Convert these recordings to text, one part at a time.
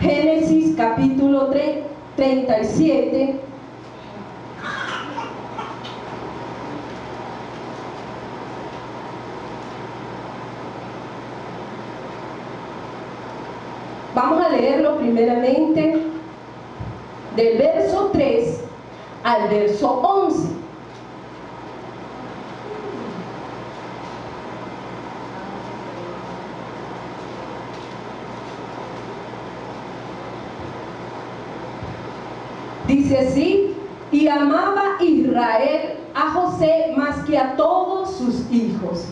Génesis capítulo 37. Vamos a leerlo primeramente del verso 3 al verso 11. Dice así: y amaba Israel a José más que a todos sus hijos,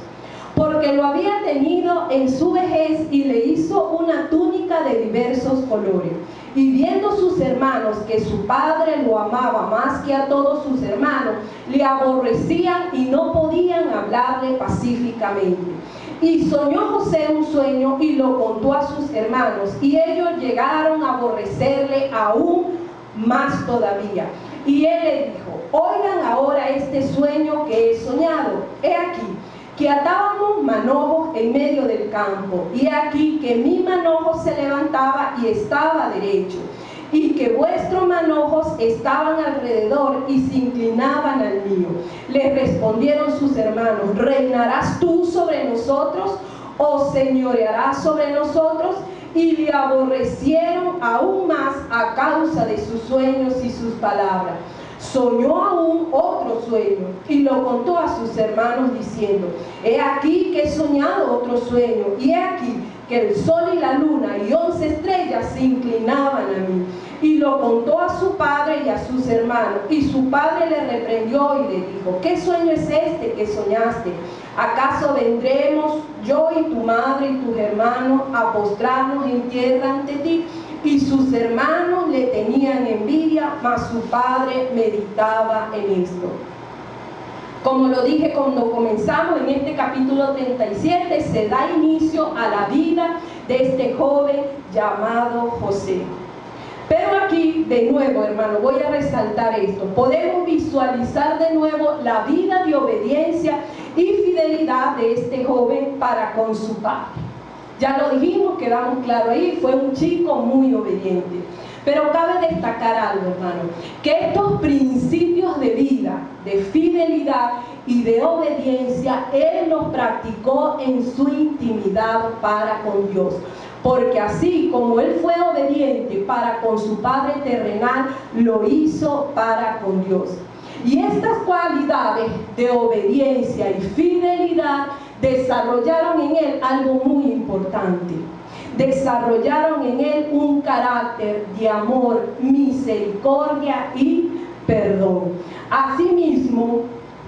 porque lo había tenido en su vejez y le hizo una túnica de diversos colores. Y viendo sus hermanos que su padre lo amaba más que a todos sus hermanos, le aborrecían y no podían hablarle pacíficamente. Y soñó José un sueño y lo contó a sus hermanos, y ellos llegaron a aborrecerle aún más todavía. Y él le dijo: oigan ahora este sueño que he soñado. He aquí que atábamos manojos en medio del campo, y aquí que mi manojo se levantaba y estaba derecho, y que vuestros manojos estaban alrededor y se inclinaban al mío. Les respondieron sus hermanos: ¿reinarás tú sobre nosotros o señorearás sobre nosotros? Y le aborrecieron aún más a causa de sus sueños y sus palabras. Soñó aún otro sueño y lo contó a sus hermanos diciendo: he aquí que he soñado otro sueño, y he aquí que el sol y la luna y 11 estrellas se inclinaban a mí. Y lo contó a su padre y a sus hermanos, y su padre le reprendió y le dijo: ¿qué sueño es este que soñaste? ¿Acaso vendremos yo y tu madre y tus hermanos a postrarnos en tierra ante ti? Y sus hermanos le tenían envidia, mas su padre meditaba en esto. Como lo dije cuando comenzamos, en este capítulo 37 se da inicio a la vida de este joven llamado José. Pero aquí, de nuevo, hermano, voy a resaltar esto. Podemos visualizar de nuevo la vida de obediencia y fidelidad de este joven para con su padre. Ya lo dijimos, quedamos claro ahí, fue un chico muy obediente. Pero cabe destacar algo, hermano, que estos principios de vida, de fidelidad y de obediencia, él los practicó en su intimidad para con Dios. Porque así como él fue obediente para con su padre terrenal, lo hizo para con Dios. Y estas cualidades de obediencia y fidelidad desarrollaron en él algo muy importante. Desarrollaron en él un carácter de amor, misericordia y perdón. Asimismo,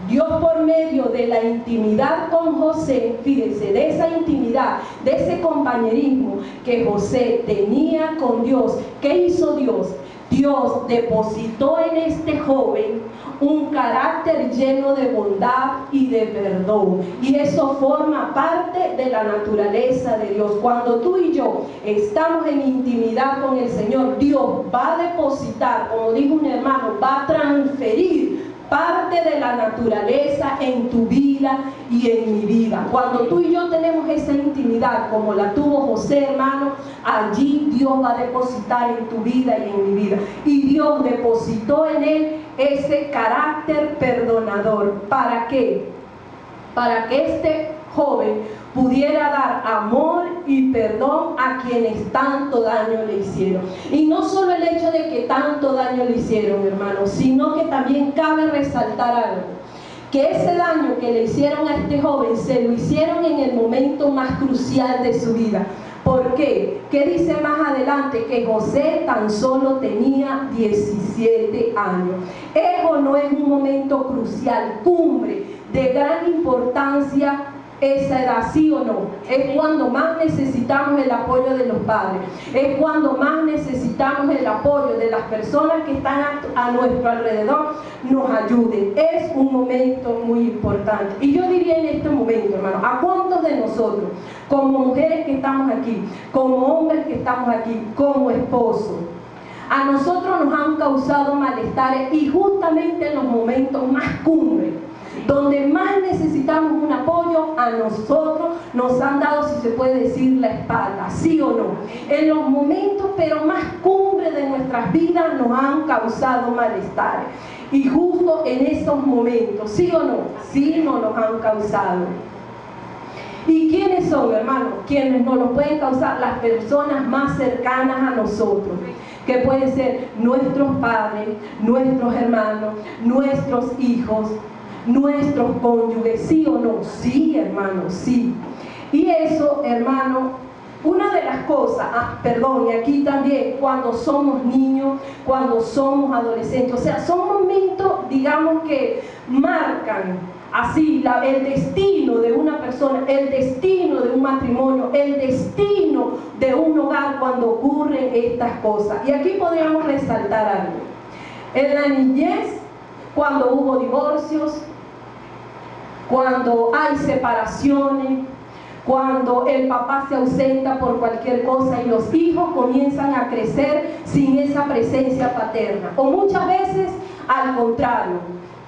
Dios, por medio de la intimidad con José, fíjense, de esa intimidad, de ese compañerismo que José tenía con Dios, ¿qué hizo Dios? Dios depositó en este joven un carácter lleno de bondad y de perdón, y eso forma parte de la naturaleza de Dios. Cuando tú y yo estamos en intimidad con el Señor, Dios va a depositar, como dijo un hermano, va a transferir parte de la naturaleza en tu vida y en mi vida. Cuando tú y yo tenemos esa intimidad como la tuvo José, hermano, allí Dios va a depositar en tu vida y en mi vida. Y Dios depositó en él ese carácter perdonador. ¿Para qué? Para que este joven pudiera dar amor y perdón a quienes tanto daño le hicieron. Y no solo el hecho de que tanto daño le hicieron, hermanos, sino que también cabe resaltar algo, que ese daño que le hicieron a este joven se lo hicieron en el momento más crucial de su vida. ¿Por qué? ¿Qué dice más adelante? Que José tan solo tenía 17 años. Eso no es un momento crucial, cumbre, de gran importancia. Esa edad, sí o no, es cuando más necesitamos el apoyo de los padres, es cuando más necesitamos el apoyo de las personas que están a nuestro alrededor, nos ayuden. Es un momento muy importante. Y yo diría en este momento, hermano, ¿a cuántos de nosotros, como mujeres que estamos aquí, como hombres que estamos aquí, como esposos, a nosotros nos han causado malestares, y justamente en los momentos más cumbres, Donde más necesitamos un apoyo, a nosotros nos han dado, si se puede decir, la espalda, ¿sí o no? En los momentos, pero más cumbre de nuestras vidas, nos han causado malestar. Y justo en esos momentos, ¿sí o no? Sí nos los han causado. ¿Y quiénes son, hermanos? Quienes nos lo pueden causar, las personas más cercanas a nosotros, que pueden ser nuestros padres, nuestros hermanos, nuestros hijos, nuestros cónyuges, ¿sí o no? Sí, hermanos, sí. Y eso, hermano, una de las cosas, y aquí también, cuando somos niños, cuando somos adolescentes, o sea, son momentos, digamos, que marcan así el destino de una persona, el destino de un matrimonio, el destino de un hogar cuando ocurren estas cosas. Y aquí podríamos resaltar algo. En la niñez, cuando hubo divorcios, cuando hay separaciones, cuando el papá se ausenta por cualquier cosa y los hijos comienzan a crecer sin esa presencia paterna. O muchas veces al contrario,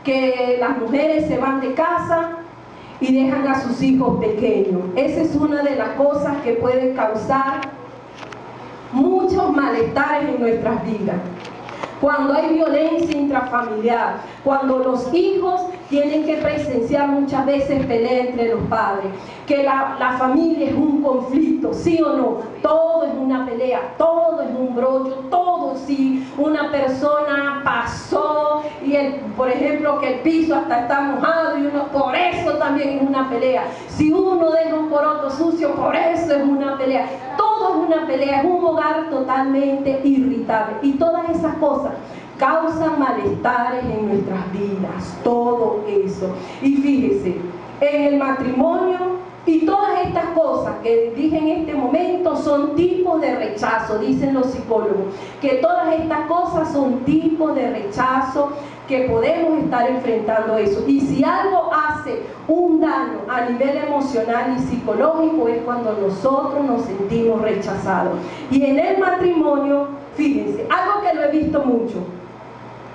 que las mujeres se van de casa y dejan a sus hijos pequeños. Esa es una de las cosas que puede causar muchos malestares en nuestras vidas. Cuando hay violencia intrafamiliar, cuando los hijos tienen que presenciar muchas veces pelea entre los padres, que la familia es un conflicto, ¿sí o no? Todo es una pelea, todo es un brollo, todo sí. Una persona pasó y, por ejemplo, que el piso hasta está mojado y uno, por eso también es una pelea. Si uno deja un poroto sucio, por eso es una pelea. Todo es una pelea, es un hogar totalmente irritable. Y todas esas cosas causan malestares en nuestras vidas, todo eso. Y fíjese, en el matrimonio y todas estas cosas que dije en este momento son tipos de rechazo, dicen los psicólogos, que todas estas cosas son tipos de rechazo que podemos estar enfrentando eso. Y si algo hace un daño a nivel emocional y psicológico es cuando nosotros nos sentimos rechazados. Y en el matrimonio, fíjense, algo que lo he visto mucho,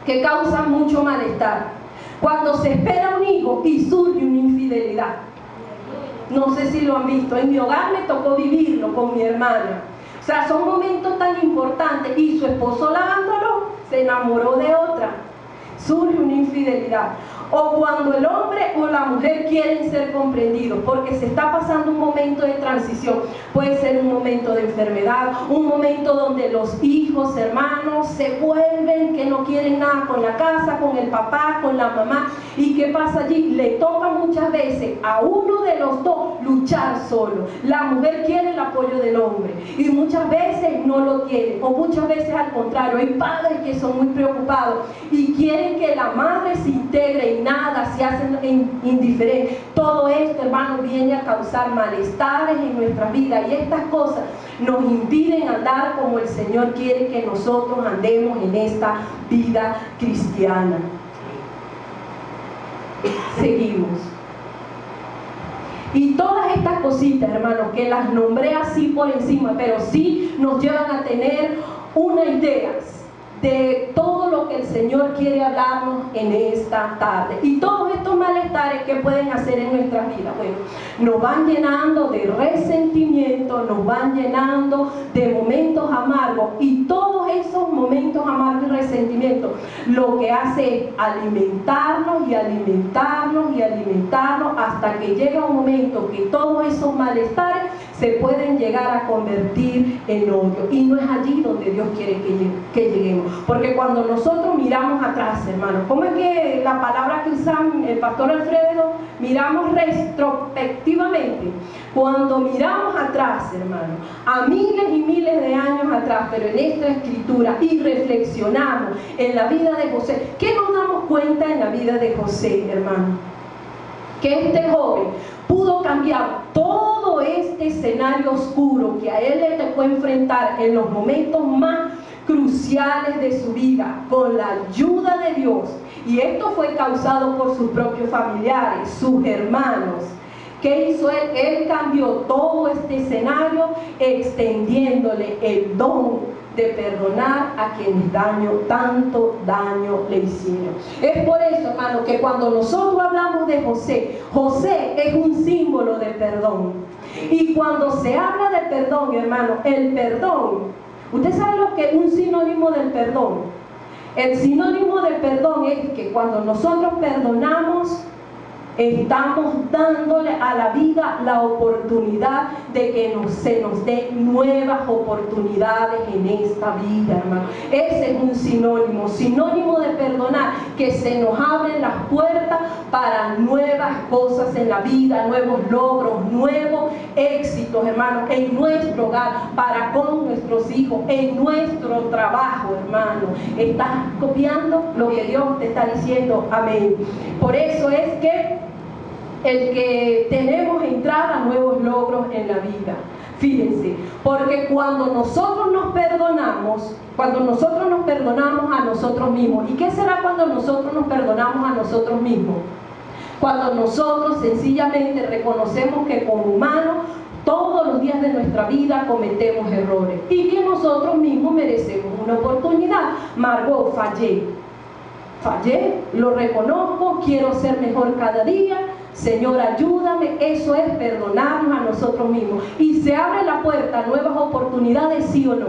que causa mucho malestar, cuando se espera un hijo y surge una infidelidad. No sé si lo han visto, en mi hogar me tocó vivirlo con mi hermana. O sea, son momentos tan importantes y su esposo lavándolo se enamoró de otra. Surge una infidelidad. O cuando el hombre o la mujer quieren ser comprendidos porque se está pasando un momento de transición. Puede ser un momento de enfermedad, un momento donde los hijos, hermanos, se vuelven que no quieren nada con la casa, con el papá, con la mamá. ¿Y qué pasa allí? Le toca muchas veces a uno de los dos luchar solo. La mujer quiere el apoyo del hombre y muchas veces no lo tiene. O muchas veces al contrario, hay padres que son muy preocupados y quieren que la madre se integre y nada, se hacen indiferentes. Todo esto, hermano, viene a causar malestares en nuestras vidas y estas cosas nos impiden andar como el Señor quiere que nosotros andemos en esta vida cristiana. Seguimos. Y todas estas cositas, hermanos, que las nombré así por encima, pero sí nos llevan a tener una idea de todo lo que el Señor quiere hablarnos en esta tarde. Y todos estos malestares que pueden hacer en nuestras vidas, bueno, nos van llenando de resentimiento, nos van llenando de momentos amargos, y todos esos momentos amargos y resentimientos lo que hace es alimentarnos y alimentarnos y alimentarnos hasta que llega un momento que todos esos malestares se pueden llegar a convertir en odio, y no es allí donde Dios quiere que lleguemos. Porque cuando nosotros miramos atrás, hermanos, ¿cómo es que la palabra que usa el pastor Alfredo? Miramos retrospectivamente. Cuando miramos atrás, hermanos, a miles y miles de años atrás, pero en esta escritura, y reflexionamos en la vida de José, ¿qué nos damos cuenta en la vida de José, hermano? Que este joven pudo cambiar todo este escenario oscuro que a él le tocó enfrentar en los momentos más cruciales de su vida, con la ayuda de Dios. Y esto fue causado por sus propios familiares, sus hermanos, ¿Qué hizo él? Él cambió todo este escenario extendiéndole el don de perdonar a quienes tanto daño le hicieron. Es por eso, hermano, que cuando nosotros hablamos de José, José es un símbolo de perdón. Y cuando se habla de perdón, hermano, el perdón, ¿usted sabe lo que es un sinónimo del perdón? El sinónimo de perdón es que cuando nosotros perdonamos, estamos dándole a la vida la oportunidad de que se nos dé nuevas oportunidades en esta vida, hermano. Ese es un sinónimo de perdonar, que se nos abren las puertas para nuevas cosas en la vida, nuevos logros, nuevos éxitos, hermano, en nuestro hogar, para con nuestros hijos, en nuestro trabajo, hermano. ¿Estás copiando lo que Dios te está diciendo? Amén. Por eso es que el que tenemos entrada a nuevos logros en la vida. Fíjense, porque cuando nosotros nos perdonamos a nosotros mismos. ¿Y qué será cuando nosotros nos perdonamos a nosotros mismos? Cuando nosotros sencillamente reconocemos que como humanos todos los días de nuestra vida cometemos errores y que nosotros mismos merecemos una oportunidad. Margot, fallé, lo reconozco, quiero ser mejor cada día. Señor, ayúdame. Eso es perdonarnos a nosotros mismos. ¿Y se abre la puerta a nuevas oportunidades, sí o no?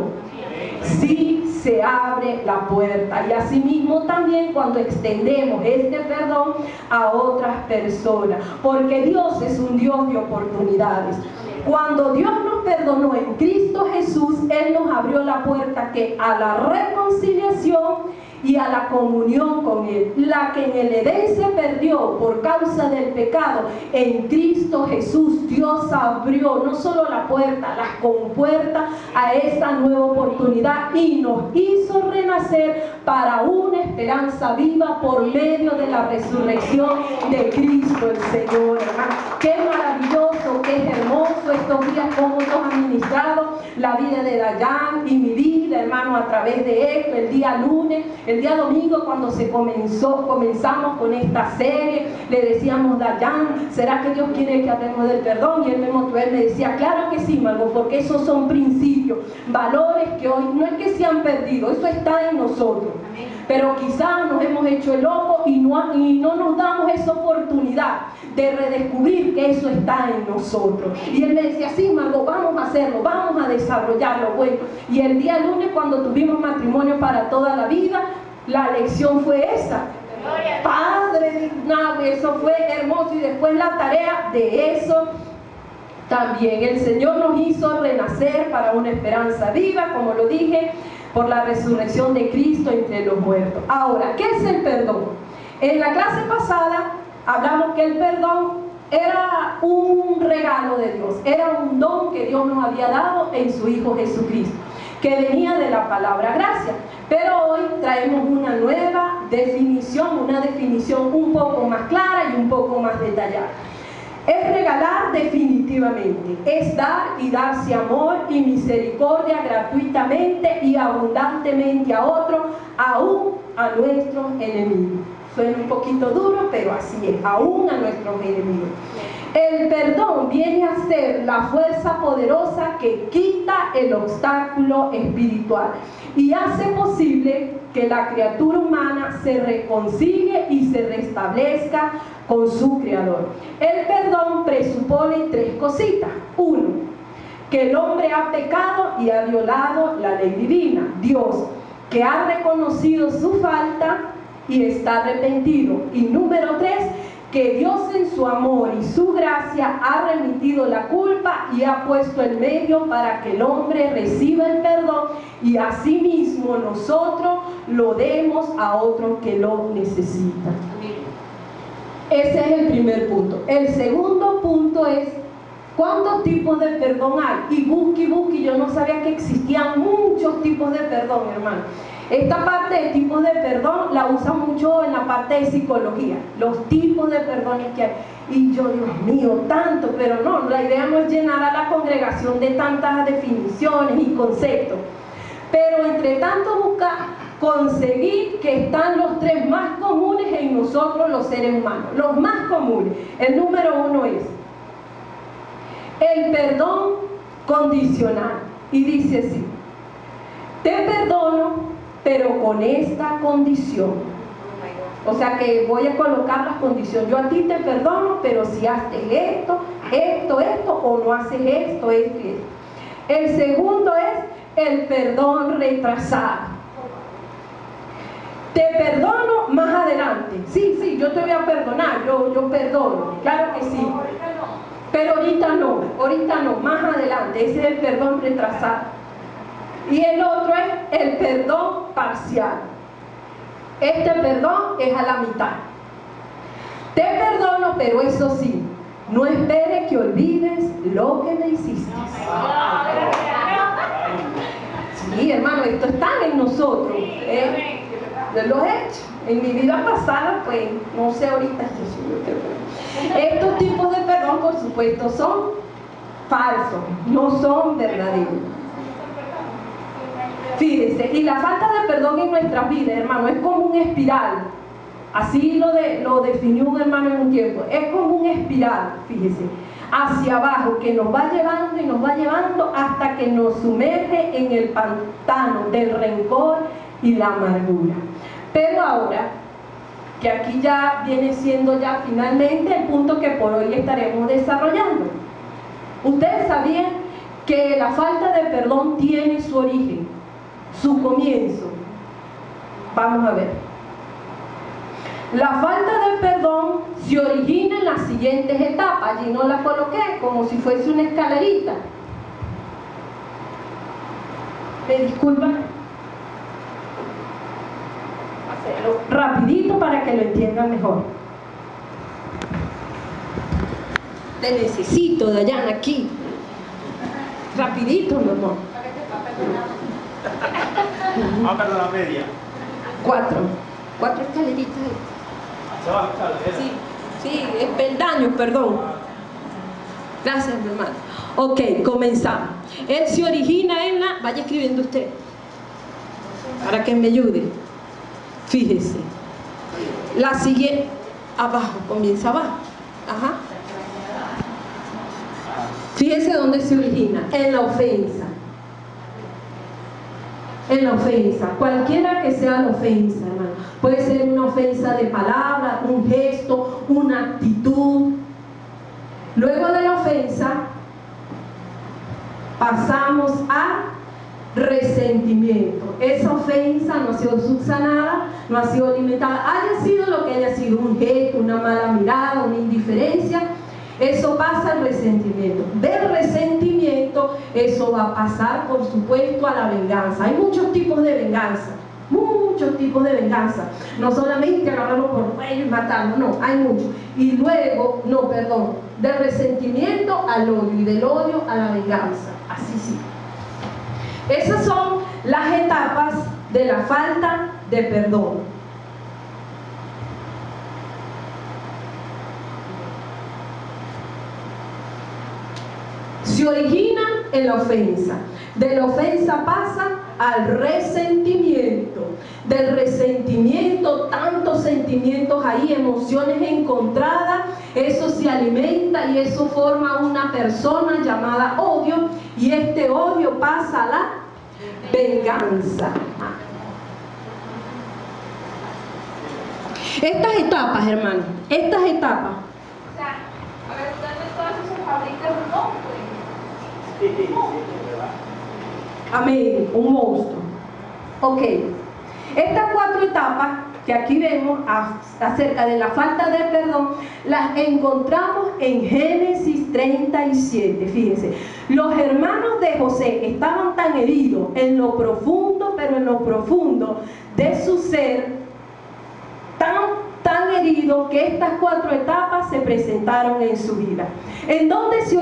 Sí, se abre la puerta. Y asimismo también cuando extendemos este perdón a otras personas, porque Dios es un Dios de oportunidades. Cuando Dios nos perdonó en Cristo Jesús, Él nos abrió la puerta a la reconciliación y a la comunión con Él. La que en el Edén se perdió por causa del pecado, en Cristo Jesús Dios abrió no solo la puerta, las compuertas a esta nueva oportunidad y nos hizo renacer para una esperanza viva por medio de la resurrección de Cristo el Señor, hermano. Qué maravilloso, qué hermoso estos días, cómo nos ha ministrado la vida de Dayan y mi vida, hermano, a través de esto, el día lunes, el día domingo cuando comenzamos con esta serie, le decíamos, Dayan, ¿será que Dios quiere que hablemos del perdón? Y él me decía, claro que sí, Margot, porque esos son principios, valores que hoy no es que se han perdido, eso está en nosotros. Pero quizás nos hemos hecho el loco y no nos damos esa oportunidad de redescubrir que eso está en nosotros. Y él me decía, sí, Margot, vamos a hacerlo, vamos a desarrollarlo. Bueno, y el día lunes cuando tuvimos matrimonio para toda la vida, la lección fue esa. Padre, no, eso fue hermoso. Y después la tarea de eso también. El Señor nos hizo renacer para una esperanza viva, como lo dije, por la resurrección de Cristo entre los muertos. Ahora, ¿qué es el perdón? En la clase pasada hablamos que el perdón era un regalo de Dios, era un don que Dios nos había dado en su Hijo Jesucristo, que venía de la palabra gracia. Pero hoy traemos una nueva definición, una definición un poco más clara y un poco más detallada. Es regalar definitivamente, es dar y darse amor y misericordia gratuitamente y abundantemente a otro, aún a nuestros enemigos. Suena un poquito duro, pero así es, aún a nuestros enemigos. El perdón viene a ser la fuerza poderosa que quita el obstáculo espiritual y hace posible que la criatura humana se reconcilie y se restablezca con su Creador. El perdón presupone tres cositas. Uno, que el hombre ha pecado y ha violado la ley divina. Dios, que ha reconocido su falta y está arrepentido. Y número tres, que Dios en su amor y su gracia ha remitido la culpa y ha puesto el medio para que el hombre reciba el perdón y asimismo nosotros lo demos a otro que lo necesita. Ese es el primer punto. El segundo punto es ¿cuántos tipos de perdón hay? Y busque, yo no sabía que existían muchos tipos de perdón, hermano. Esta parte de tipos de perdón la usa mucho en la parte de psicología, los tipos de perdones que hay. Y yo, Dios mío, tanto, pero no, la idea no es llenar a la congregación de tantas definiciones y conceptos. Pero entre tanto buscar, conseguir que están los tres más comunes en nosotros los seres humanos. Los más comunes. El número uno es el perdón condicional. Y dice así: te perdono, pero con esta condición. O sea que voy a colocar las condiciones. Yo a ti te perdono, pero si haces esto, o no haces esto, esto y esto. El segundo es el perdón retrasado. Te perdono más adelante. Sí, yo te voy a perdonar, yo perdono, claro que sí. Pero ahorita no, más adelante. Ese es el perdón retrasado. Y el otro es el perdón parcial. Este perdón es a la mitad. Te perdono, pero eso sí, no esperes que olvides lo que me hiciste. Sí, hermano, esto está en nosotros. Yo lo he hecho. En mi vida pasada, pues, no sé ahorita. Estos tipos de perdón, por supuesto, son falsos, no son verdaderos. Fíjense, y la falta de perdón en nuestras vidas, hermano, es como un espiral. Así lo definió un hermano en un tiempo. Es como un espiral, fíjense, hacia abajo, que nos va llevando y nos va llevando hasta que nos sumerge en el pantano del rencor y la amargura. Pero ahora, que aquí ya viene siendo ya finalmente el punto que por hoy estaremos desarrollando. Ustedes sabían que la falta de perdón tiene su origen, su comienzo. Vamos a ver. La falta de perdón se origina en las siguientes etapas. Allí no la coloqué como si fuese una escalerita. ¿Me disculpan? Hacerlo rapidito para que lo entiendan mejor. Te necesito, Dayana, aquí. Rapidito, mi amor. Vamos a la media. 4 escaleritas. Sí, es peldaño, perdón. Gracias, mi hermano. Ok, comenzamos. Él se origina en la... Vaya escribiendo usted, para que me ayude. Fíjese. La siguiente... Abajo, comienza abajo. Ajá. Fíjese dónde se origina. En la ofensa. En la ofensa, cualquiera que sea la ofensa, hermano. Puede ser una ofensa de palabra, un gesto, una actitud. Luego de la ofensa pasamos a resentimiento. Esa ofensa no ha sido subsanada, no ha sido alimentada, haya sido lo que haya sido, un gesto, una mala mirada, una indiferencia. Eso pasa al resentimiento. Del resentimiento, eso va a pasar, por supuesto, a la venganza. Hay muchos tipos de venganza. Muchos tipos de venganza. No solamente agarrarlo por cuello y matarlo, no, hay muchos. Y luego, del resentimiento al odio y del odio a la venganza. Así sí. Esas son las etapas de la falta de perdón. Se origina en la ofensa. De la ofensa pasa al resentimiento. Del resentimiento, tantos sentimientos ahí, emociones encontradas, eso se alimenta y eso forma una persona llamada odio, y este odio pasa a la venganza. Estas etapas, hermano, estas etapas. O sea, a ver, ¿dónde todo eso se fabrica un monstruo? Amén, un monstruo. Ok, estas 4 etapas que aquí vemos acerca de la falta de perdón, las encontramos en Génesis 37. Fíjense, los hermanos de José estaban tan heridos en lo profundo, pero en lo profundo de su ser, tan herido, que estas 4 etapas se presentaron en su vida. ¿En dónde se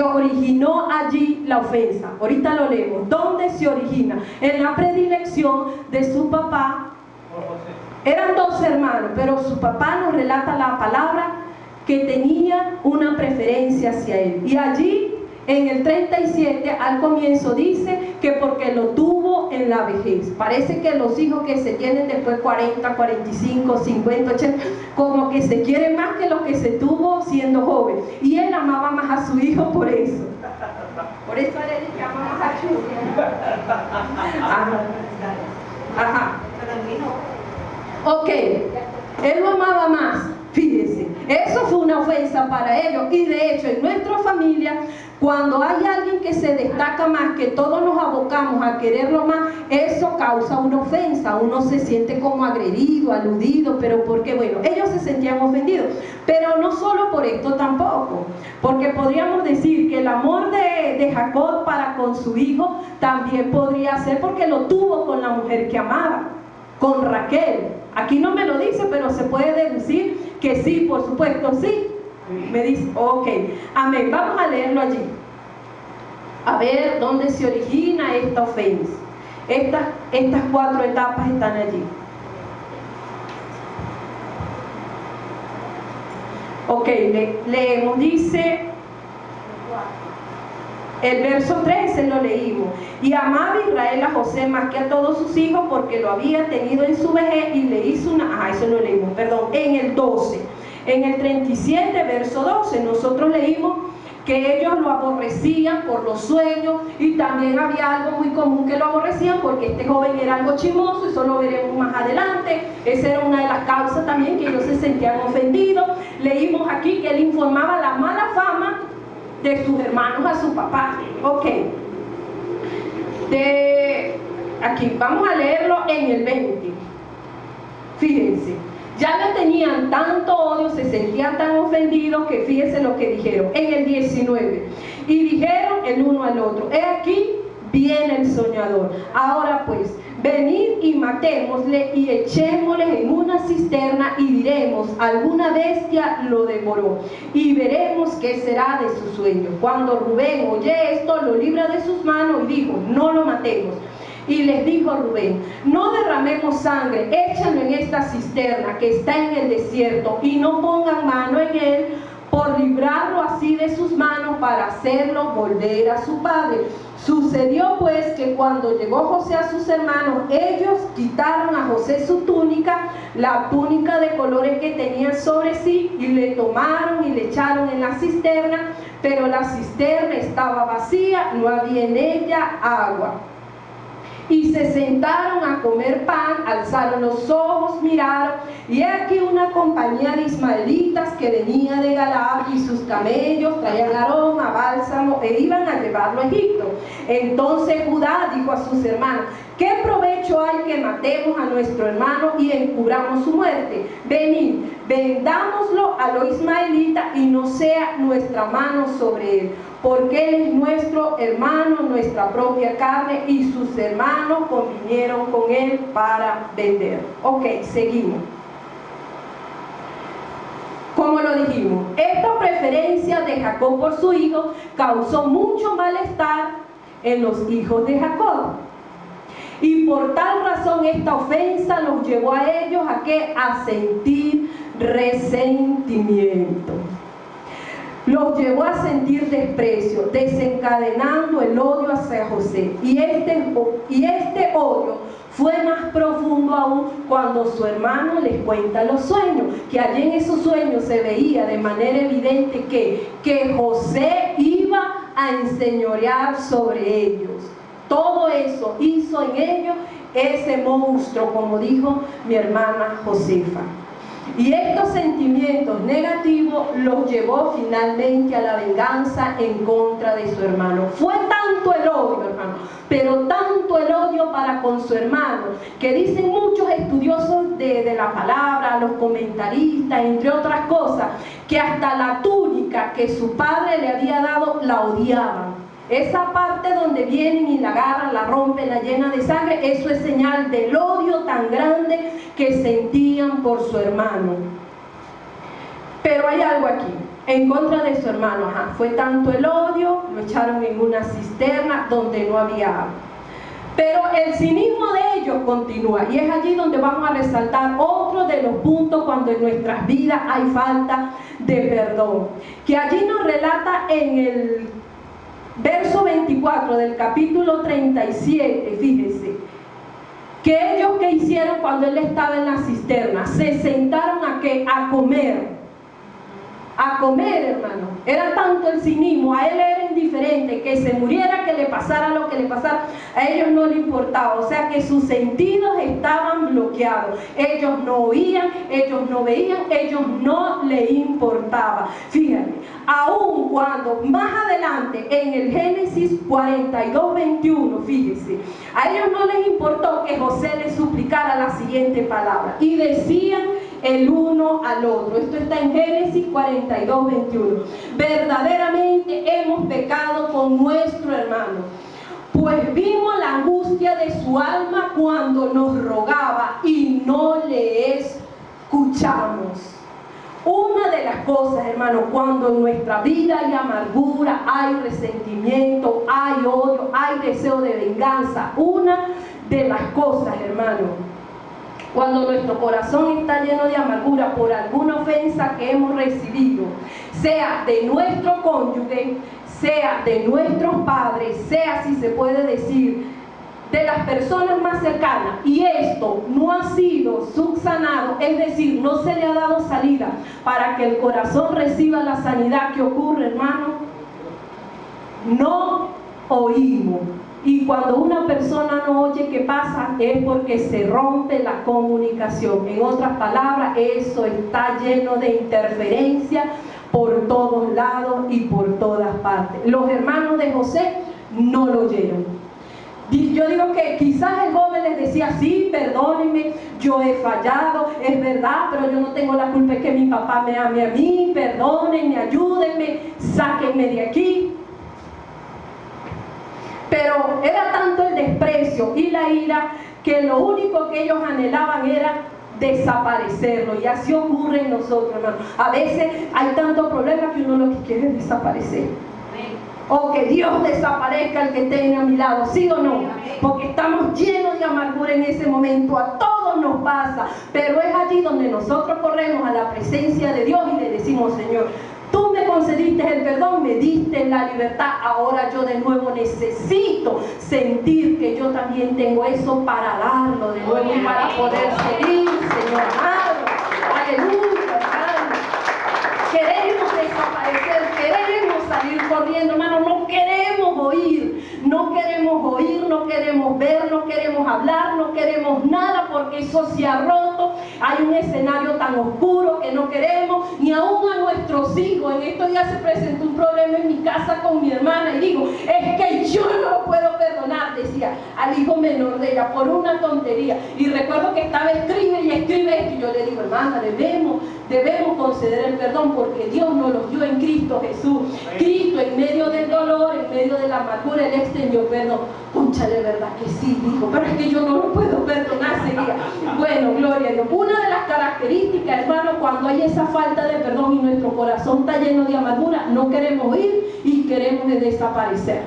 originó allí la ofensa? Ahorita lo leemos. ¿Dónde se origina? En la predilección de su papá. Eran 2 hermanos, pero su papá nos relata la palabra que tenía una preferencia hacia él. Y allí, en el 37, al comienzo dice que porque lo tuvo en la vejez. Parece que los hijos que se tienen después 40, 45, 50, 80, como que se quieren más que los que se tuvo siendo joven. Y él amaba más a su hijo por eso. Por eso él amaba más a Chulia. Ajá. Ok, él lo amaba más, fíjense. Eso fue una ofensa para ellos. Y de hecho, en nuestra familia, cuando hay alguien que se destaca más, que todos nos abocamos a quererlo más, eso causa una ofensa. Uno se siente como agredido, aludido, pero porque, bueno, ellos se sentían ofendidos. Pero no solo por esto tampoco, porque podríamos decir que el amor de Jacob para con su hijo también podría ser porque lo tuvo con la mujer que amaba, con Raquel. Aquí no me lo dice, pero se puede deducir que sí, por supuesto, sí. Me dice, ok, amén. Vamos a leerlo allí. A ver dónde se origina esta ofensa. Estas 4 etapas están allí. Ok, leemos, dice el verso 13, lo leímos. Y amaba Israel a José más que a todos sus hijos, porque lo había tenido en su vejez, y le hizo una... eso lo leímos, perdón, en el 12. En el 37, verso 12, nosotros leímos que ellos lo aborrecían por los sueños, y también había algo muy común que lo aborrecían porque este joven era algo chismoso, y eso lo veremos más adelante. Esa era una de las causas también, que ellos se sentían ofendidos. Leímos aquí que él informaba la mala fama de sus hermanos a su papá. Ok, aquí vamos a leerlo en el 20. Fíjense, ya le tenían tanto odio, se sentían tan ofendidos, que fíjense lo que dijeron en el 19. Y dijeron el uno al otro: he aquí viene el soñador. Ahora pues, venid y matémosle y echémosle en una cisterna, y diremos: alguna bestia lo devoró, y veremos qué será de su sueño. Cuando Rubén oye esto, lo libra de sus manos y dijo: no lo matemos. Y les dijo Rubén: no derramemos sangre, échanlo en esta cisterna que está en el desierto, y no pongan mano en él, por librarlo así de sus manos, para hacerlo volver a su padre. Sucedió pues que cuando llegó José a sus hermanos, ellos quitaron a José su túnica, la túnica de colores que tenía sobre sí, y le tomaron y le echaron en la cisterna, pero la cisterna estaba vacía, no había en ella agua. Y se sentaron a comer pan, alzaron los ojos, miraron, y aquí una compañía de ismaelitas que venía de Galaad, y sus camellos traían aroma, bálsamo, e iban a llevarlo a Egipto. Entonces Judá dijo a sus hermanos: ¿qué provecho hay que matemos a nuestro hermano y encubramos su muerte? Venid, vendámoslo a los ismaelitas, y no sea nuestra mano sobre él, porque él es nuestro hermano, nuestra propia carne, y sus hermanos convinieron con él para vender. Ok, seguimos. Como lo dijimos, esta preferencia de Jacob por su hijo causó mucho malestar en los hijos de Jacob. Y por tal razón esta ofensa los llevó a ellos ¿a qué? A sentir resentimiento. Los llevó a sentir desprecio, desencadenando el odio hacia José. Y este odio fue más profundo aún cuando su hermano les cuenta los sueños, que allí en esos sueños se veía de manera evidente que José iba a enseñorear sobre ellos. Todo eso hizo en ellos ese monstruo, como dijo mi hermana Josefa. Y estos sentimientos negativos los llevó finalmente a la venganza en contra de su hermano. Fue tanto el odio, hermano, pero tanto el odio para con su hermano, que dicen muchos estudiosos de la palabra, los comentaristas, entre otras cosas, que hasta la túnica que su padre le había dado la odiaban. Esa parte donde vienen y la agarran, la rompen, la llenan de sangre, eso es señal del odio tan grande que sentían por su hermano. Pero hay algo aquí, en contra de su hermano. Fue tanto el odio, lo echaron en una cisterna donde no había agua. Pero el cinismo de ellos continúa, y es allí donde vamos a resaltar otro de los puntos cuando en nuestras vidas hay falta de perdón. Que allí nos relata en el verso 24 del capítulo 37, fíjense, cuando él estaba en la cisterna, se sentaron ¿a qué? A comer. A comer, hermano. Era tanto el cinismo, a él era indiferente, que se muriera, que le pasara lo que le pasara, a ellos no le importaba. O sea que sus sentidos estaban bloqueados. Ellos no oían, ellos no veían, ellos no le importaba. Fíjate, aun cuando más adelante en el Génesis 42:21, fíjese, a ellos no les importó que José les suplicara la siguiente palabra, y decían el uno al otro. Esto está en Génesis 42:21. Verdaderamente hemos pecado con nuestro hermano, pues vimos la angustia de su alma cuando nos rogaba y no le escuchamos. Una de las cosas, hermano, cuando en nuestra vida hay amargura, hay resentimiento, hay odio, hay deseo de venganza, una de las cosas, hermano, cuando nuestro corazón está lleno de amargura por alguna ofensa que hemos recibido, sea de nuestro cónyuge, sea de nuestros padres, sea, si se puede decir, de las personas más cercanas, y esto no ha sido subsanado, es decir, no se le ha dado salida para que el corazón reciba la sanidad, que ocurre, hermano, no oímos. Y cuando una persona no oye, ¿qué pasa? Es porque se rompe la comunicación. En otras palabras, eso está lleno de interferencia por todos lados y por todas partes. Los hermanos de José no lo oyeron. Yo digo que quizás el joven les decía, sí, perdónenme, yo he fallado, es verdad, pero yo no tengo la culpa, es que mi papá me ame a mí, perdónenme, ayúdenme, sáquenme de aquí. Pero era tanto el desprecio y la ira que lo único que ellos anhelaban era desaparecerlo. Y así ocurre en nosotros, hermano. A veces hay tantos problemas que uno lo que quiere es desaparecer. O que Dios desaparezca el que tenga a mi lado, ¿sí o no? Porque estamos llenos de amargura en ese momento, a todos nos pasa. Pero es allí donde nosotros corremos a la presencia de Dios y le decimos, Señor, tú me concediste el perdón, me diste la libertad, ahora yo de nuevo necesito sentir que yo también tengo eso para darlo de nuevo y para poder seguir, Señor amado. Aleluya, hermano. Queremos desaparecer, queremos salir corriendo, hermano, no queremos oír, no queremos ver, no queremos hablar, no queremos nada, porque eso se ha roto. Hay un escenario tan oscuro que no queremos, ni aún a nuestros hijos. En estos días se presentó un problema en mi casa con mi hermana y digo, es que yo no lo puedo perdonar, decía, al hijo menor de ella, por una tontería. Y recuerdo que estaba escribe esto, y yo le digo, hermana, debemos conceder el perdón, porque Dios nos lo dio en Cristo Jesús. Cristo, en medio del dolor, en medio de la amargura, Él extendió perdón. Cónchale, verdad que sí, dijo, pero es que yo no lo puedo perdonar, seguía. Bueno, gloria a Dios. Una de las características, hermano, cuando hay esa falta de perdón y nuestro corazón está lleno de amargura, no queremos ir y queremos desaparecer.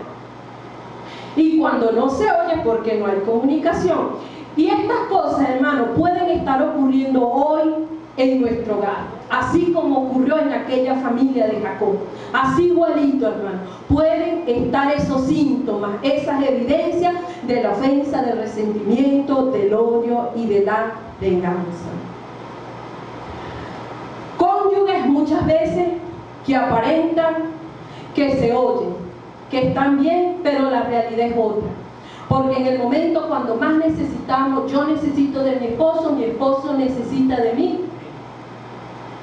Y cuando no se oye, porque no hay comunicación. Y estas cosas, hermano, pueden estar ocurriendo hoy en nuestro hogar, así como ocurrió en aquella familia de Jacob. Así igualito, hermano, pueden estar esos síntomas, esas evidencias de la ofensa, del resentimiento, del odio y de la venganza. Cónyuges muchas veces que aparentan que se oyen, que están bien, pero la realidad es otra. Porque en el momento cuando más necesitamos, yo necesito de mi esposo necesita de mí,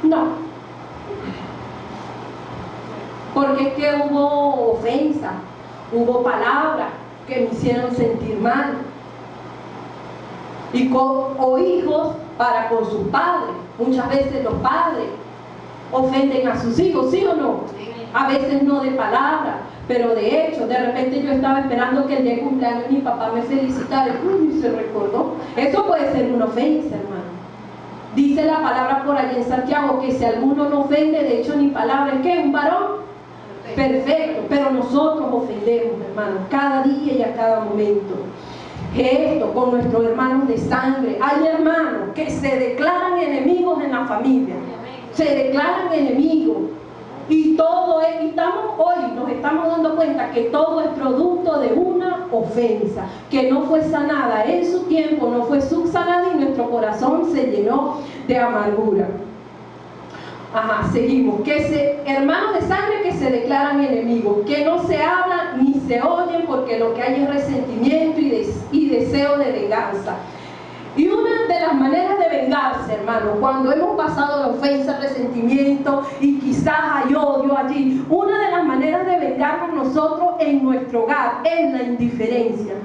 no. Porque es que hubo ofensa, hubo palabras que me hicieron sentir mal. O hijos para con sus padres. Muchas veces los padres ofenden a sus hijos, ¿sí o no? A veces no de palabras, pero de hecho. De repente yo estaba esperando que el día de cumpleaños mi papá me felicitara y se recordó. Eso puede ser una ofensa, hermano. Dice la palabra por allí en Santiago que si alguno no ofende, de hecho ni palabra, ¿qué? ¿Un varón? Perfecto, pero nosotros ofendemos, hermano, cada día y a cada momento. Esto con nuestros hermanos de sangre. Hay hermanos que se declaran enemigos en la familia, se declaran enemigos. Y todo es, y nos estamos dando cuenta que todo es producto de una ofensa, que no fue sanada en su tiempo, no fue subsanada y nuestro corazón se llenó de amargura. Seguimos. Hermanos de sangre que se declaran enemigos, que no se hablan ni se oyen porque lo que hay es resentimiento y deseo de venganza. Y una de las maneras de vengarse, hermano, cuando hemos pasado la ofensa, el resentimiento y quizás hay odio allí, una de las maneras de vengarnos nosotros en nuestro hogar es la indiferencia.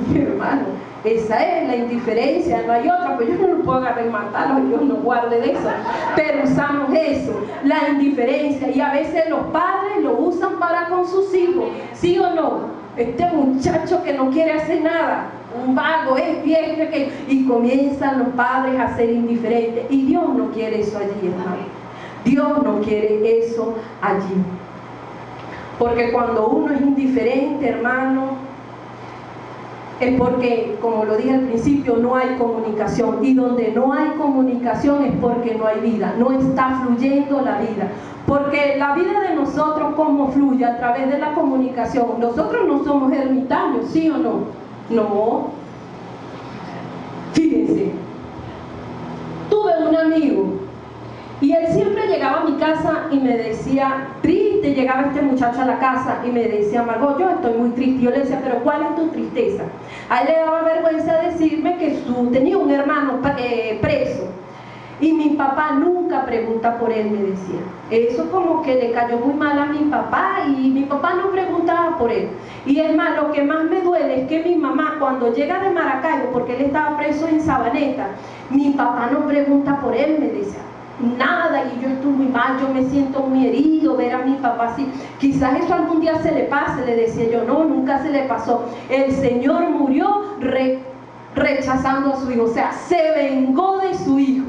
Mi hermano, esa es la indiferencia, no hay otra, pues yo no lo puedo agarrar y matarlo, Dios nos guarde de eso, pero usamos eso, la indiferencia, y a veces los padres lo usan para con sus hijos, ¿sí o no? Este muchacho que no quiere hacer nada, un vago, es viejo, y comienzan los padres a ser indiferentes, y Dios no quiere eso allí, hermano. Dios no quiere eso allí, porque cuando uno es indiferente, hermano, es porque, como lo dije al principio, no hay comunicación, y donde no hay comunicación es porque no hay vida, no está fluyendo la vida, porque la vida de nosotros, ¿cómo fluye? A través de la comunicación. Nosotros no somos ermitaños, ¿sí o no? No. Fíjense, tuve un amigo y él siempre llegaba a mi casa y me decía, triste, llegaba este muchacho a la casa y me decía, Margot, yo estoy muy triste. Yo le decía, pero ¿cuál es tu tristeza? A él le daba vergüenza decirme que tenía un hermano preso y mi papá nunca pregunta por él, me decía. Eso como que le cayó muy mal a mi papá y mi papá no preguntaba por él. Y es más, lo que más me duele es que mi mamá, cuando llega de Maracaibo, porque él estaba preso en Sabaneta, mi papá no pregunta por él, me decía. Nada, y yo estoy muy mal, yo me siento muy herido ver a mi papá así. Quizás eso algún día se le pase, le decía yo. No, nunca se le pasó. El Señor murió rechazando a su hijo, o sea, se vengó de su hijo.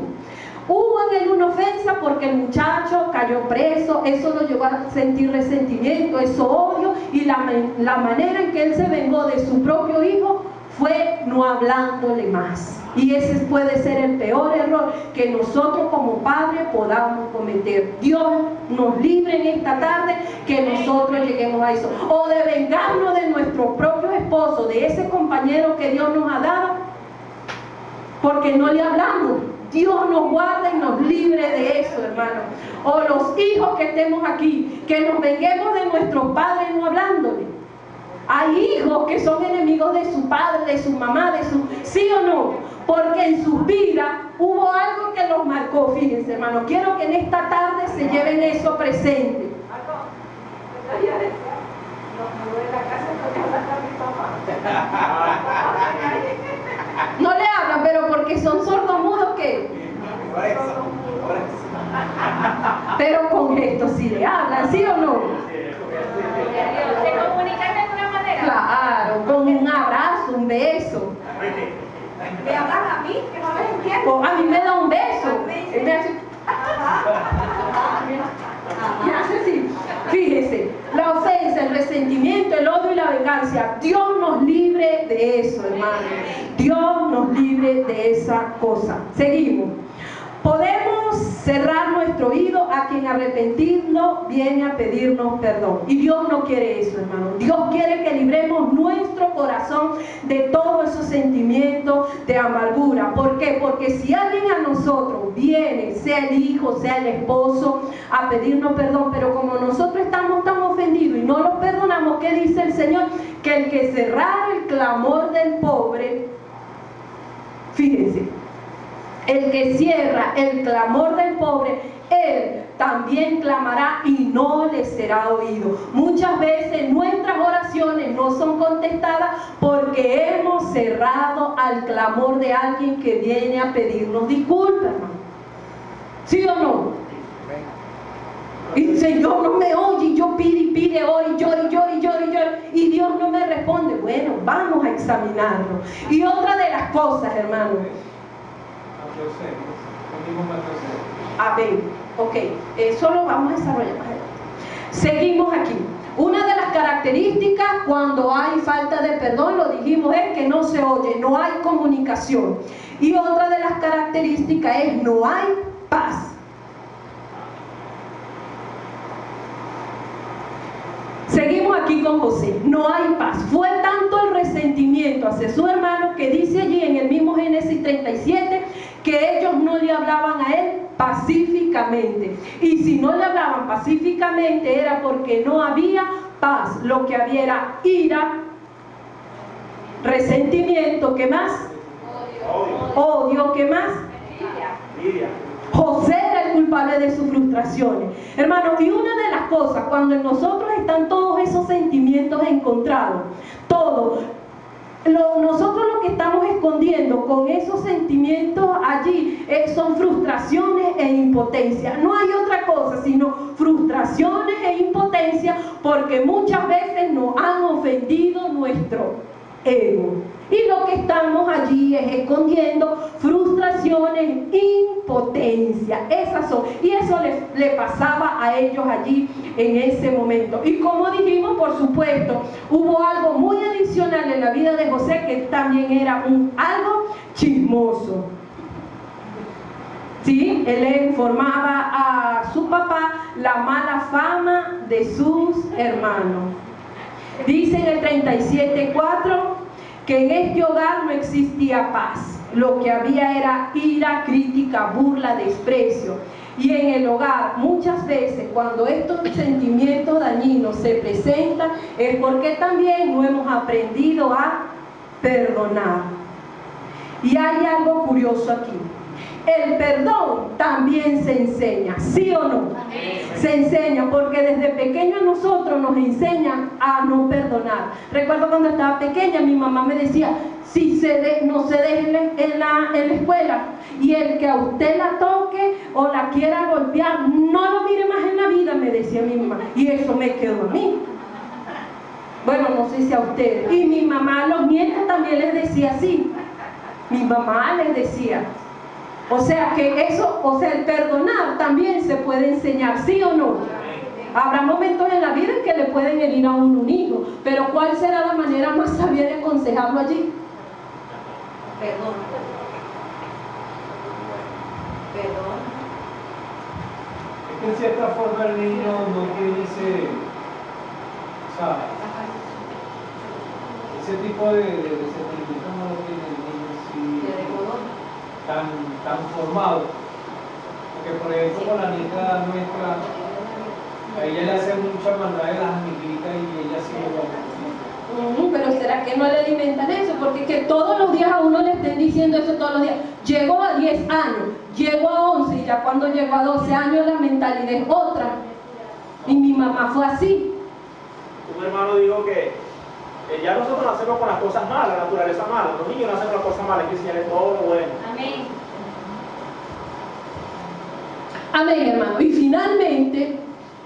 Hubo en él una ofensa porque el muchacho cayó preso, eso lo llevó a sentir resentimiento, eso odio, y la manera en que él se vengó de su propio hijo fue no hablándole más. Y ese puede ser el peor error que nosotros como padres podamos cometer. Dios nos libre en esta tarde que nosotros lleguemos a eso. O de vengarnos de nuestro propio esposo, de ese compañero que Dios nos ha dado, porque no le hablamos. Dios nos guarda y nos libre de eso, hermano. O los hijos que estemos aquí, que nos venguemos de nuestros padres no hablándole. Hay hijos que son enemigos de su padre, de su mamá, ¿sí o no? Porque en sus vidas hubo algo que los marcó. Fíjense, hermano, quiero que en esta tarde se lleven eso presente. No le hablan, pero porque son sordomudos, ¿qué? Pero con esto sí le hablan, ¿sí o no? ¿Se comunican de alguna manera? Claro, con un abrazo, un beso. ¿Me hablan a mí? Que no les entiendo. A mí me da un beso. Él me hace... Me hace así. Fíjese, la ofensa, el resentimiento, el odio y la venganza. Dios nos libre de eso, hermano. Dios nos libre de esa cosa. Seguimos. Podemos cerrar nuestro oído a quien arrepentirnos viene a pedirnos perdón. Y Dios no quiere eso, hermano. Dios quiere que libremos nuestro corazón de todos esos sentimientos de amargura. ¿Por qué? Porque si alguien a nosotros viene, sea el hijo, sea el esposo, a pedirnos perdón, pero como nosotros estamos tan ofendidos y no los perdonamos, ¿qué dice el Señor? Que el que cerrara el clamor del pobre, fíjense, el que cierra el clamor del pobre, él también clamará y no le será oído. Muchas veces nuestras oraciones no son contestadas porque hemos cerrado al clamor de alguien que viene a pedirnos disculpas, hermano. ¿Sí o no? Y el Señor no me oye, y yo pide y pide, oro y lloro y lloro y lloro y lloro, y Dios no me responde. Bueno, vamos a examinarlo. Y otra de las cosas, hermano, a ver, ok, solo vamos a desarrollar más adelante. Seguimos aquí. Una de las características cuando hay falta de perdón, lo dijimos, es que no se oye, no hay comunicación. Y otra de las características es no hay paz. con José, no hay paz. Fue tanto el resentimiento hacia su hermano que dice allí en el mismo Génesis 37 que ellos no le hablaban a él pacíficamente. Y si no le hablaban pacíficamente era porque no había paz. Lo que había era ira, resentimiento, ¿qué más? Odio, ¿qué más? Envidia. José era el culpable de sus frustraciones. Hermano, y una de las cosas, cuando en nosotros están todos esos sentimientos encontrados, nosotros lo que estamos escondiendo con esos sentimientos allí son frustraciones e impotencia. No hay otra cosa sino frustraciones e impotencia, porque muchas veces nos han ofendido nuestro ego. Y lo que estamos allí es escondiendo frustraciones, impotencia. Esas son. Y eso le pasaba a ellos allí en ese momento. Y como dijimos, por supuesto, hubo algo muy adicional en la vida de José, que también era algo chismoso. ¿Sí? Él le informaba a su papá la mala fama de sus hermanos. Dice en el 37:4 que en este hogar no existía paz. Lo que había era ira, crítica, burla, desprecio. Y en el hogar, muchas veces, cuando estos sentimientos dañinos se presentan, es porque también no hemos aprendido a perdonar. Y hay algo curioso aquí. El perdón también se enseña, ¿sí o no? Amén. Se enseña, porque desde pequeños nosotros nos enseñan a no perdonar. Recuerdo cuando estaba pequeña, mi mamá me decía, si no se deje en la escuela, y el que a usted la toque o la quiera golpear, no lo mire más en la vida, me decía mi mamá. Y eso me quedó a mí. Bueno, no sé si a ustedes. Y mi mamá a los nietos también les decía así. Mi mamá les decía. O sea que el perdonar también se puede enseñar, ¿sí o no? Habrá momentos en la vida en que le pueden herir a uno un hijo, pero ¿cuál será la manera más sabia de aconsejarlo allí? Perdón. Perdón. Es que en cierta forma el niño no tiene ese tipo de sentimiento no lo tiene el niño así tan formado. Porque por ejemplo con la nieta nuestra, a ella le hacen mucha maldad de las amiguitas y ella sí lo va. Pero ¿será que no le alimentan eso? Porque que todos los días a uno le estén diciendo eso todos los días. Llegó a 10 años, llegó a 11 y ya cuando llegó a 12 años la mentalidad es otra. Y mi mamá fue así. Un hermano dijo que ya nosotros nacemos con las cosas malas, la naturaleza mala. Los niños nacen con las cosas malas, hay que enseñarles todo lo bueno. Amén. Amén, hermano. Y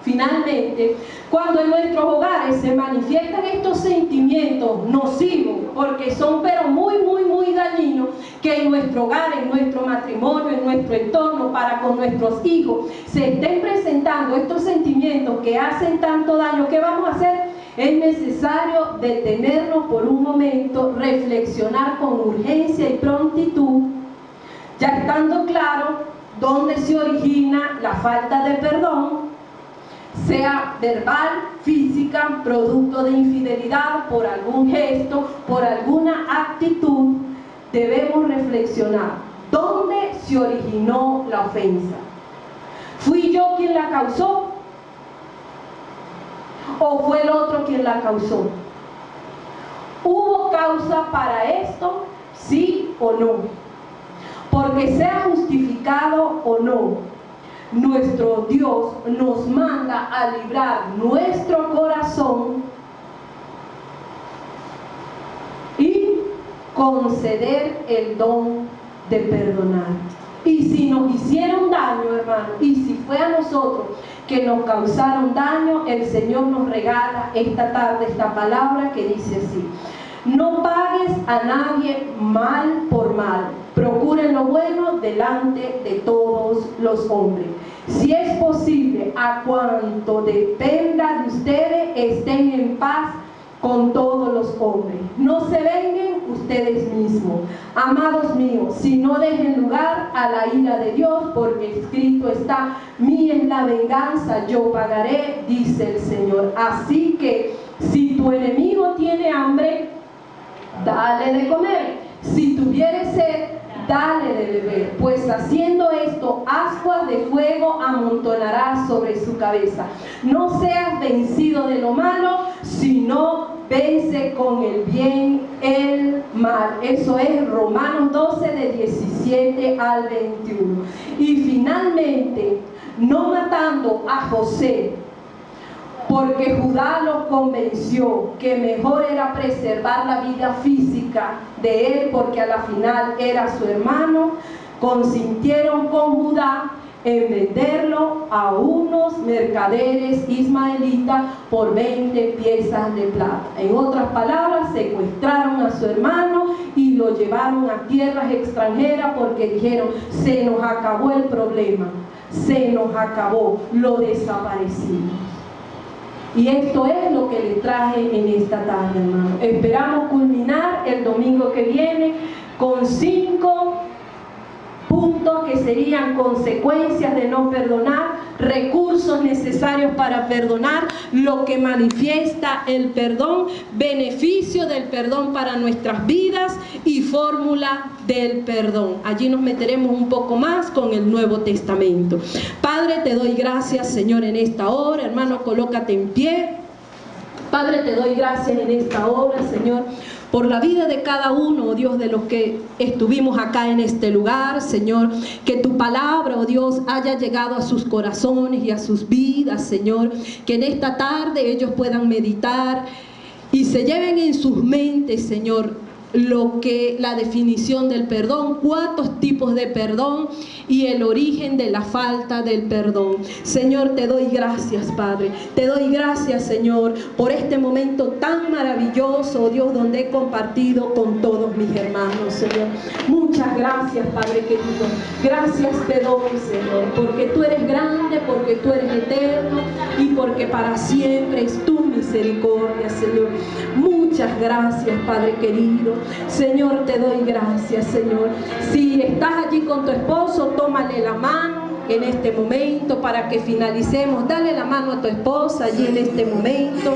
finalmente, cuando en nuestros hogares se manifiestan estos sentimientos nocivos, porque son pero muy, muy, muy dañinos, que en nuestro hogar, en nuestro matrimonio, en nuestro entorno, para con nuestros hijos, se estén presentando estos sentimientos que hacen tanto daño, ¿qué vamos a hacer? Es necesario detenernos por un momento, reflexionar con urgencia y prontitud, ya estando claro dónde se origina la falta de perdón, sea verbal, física, producto de infidelidad, por algún gesto, por alguna actitud. Debemos reflexionar dónde se originó la ofensa. ¿Fui yo quien la causó? ¿O fue el otro quien la causó? ¿Hubo causa para esto? ¿Sí o no? Porque sea justificado o no, nuestro Dios nos manda a librar nuestro corazón y conceder el don de perdonar. Y si nos hicieron daño, hermano, y si fue a nosotros que nos causaron daño, el Señor nos regala esta tarde esta palabra que dice así: no pagues a nadie mal por mal, procuren lo bueno delante de todos los hombres. Si es posible, a cuanto dependa de ustedes, estén en paz con todos los hombres. No se vengan ustedes mismos, amados míos, si no dejen lugar a la ira de Dios, porque escrito está: mía es la venganza, yo pagaré, dice el Señor. Así que si tu tu enemigo tiene hambre, dale de comer. Si tuviere sed, dale de beber, pues haciendo esto, ascuas de fuego amontonarás sobre su cabeza. No seas vencido de lo malo, sino vence con el bien el mal. Eso es Romanos 12, de 17 al 21. Y finalmente, no matando a José, porque Judá los convenció que mejor era preservar la vida física de él, porque a la final era su hermano, consintieron con Judá en venderlo a unos mercaderes ismaelitas por 20 piezas de plata. En otras palabras, secuestraron a su hermano y lo llevaron a tierras extranjeras porque dijeron: se nos acabó el problema, se nos acabó, lo desaparecimos. Y esto es lo que le traje en esta tarde, hermano. Esperamos culminar el domingo que viene con 5 puntos que serían consecuencias de no perdonar, recursos necesarios para perdonar, lo que manifiesta el perdón, beneficio del perdón para nuestras vidas y fórmula del perdón. Allí nos meteremos un poco más con el Nuevo Testamento. Padre, te doy gracias, Señor, en esta hora. Hermano, colócate en pie. Padre, te doy gracias en esta hora, Señor, por la vida de cada uno, oh Dios, de los que estuvimos acá en este lugar, Señor. Que tu palabra, oh Dios, haya llegado a sus corazones y a sus vidas, Señor. Que en esta tarde ellos puedan meditar y se lleven en sus mentes, Señor, lo que la definición del perdón, cuántos tipos de perdón y el origen de la falta del perdón. Señor, te doy gracias, Padre. Te doy gracias, Señor, por este momento tan maravilloso, Dios, donde he compartido con todos mis hermanos, Señor. Muchas gracias, Padre querido. Gracias te doy, Señor, porque tú eres grande, porque tú eres eterno y porque para siempre es tu misericordia, Señor. Muchas gracias, Padre querido. Señor, te doy gracias, Señor. Si estás allí con tu esposo, tómale la mano en este momento para que finalicemos. Dale la mano a tu esposa allí en este momento.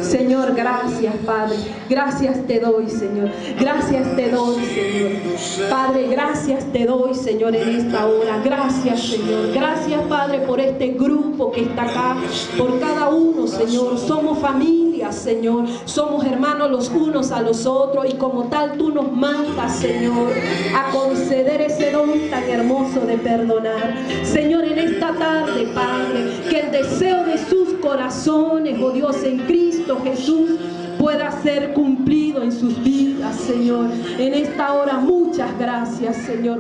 Señor, gracias, Padre. Gracias te doy, Señor. Gracias te doy, Señor. Padre, gracias te doy, Señor, en esta hora. Gracias, Señor. Gracias, Padre, por este grupo que está acá. Por cada uno, Señor. Somos familia, Señor. Somos hermanos los unos a los otros. Y como tal, tú nos mandas, Señor, a conceder ese don tan hermoso de perdonar. Señor, en esta tarde, Padre, que el deseo de sus corazones, oh Dios, en Cristo Jesús, pueda ser cumplido en sus vidas, Señor. En esta hora, muchas gracias, Señor.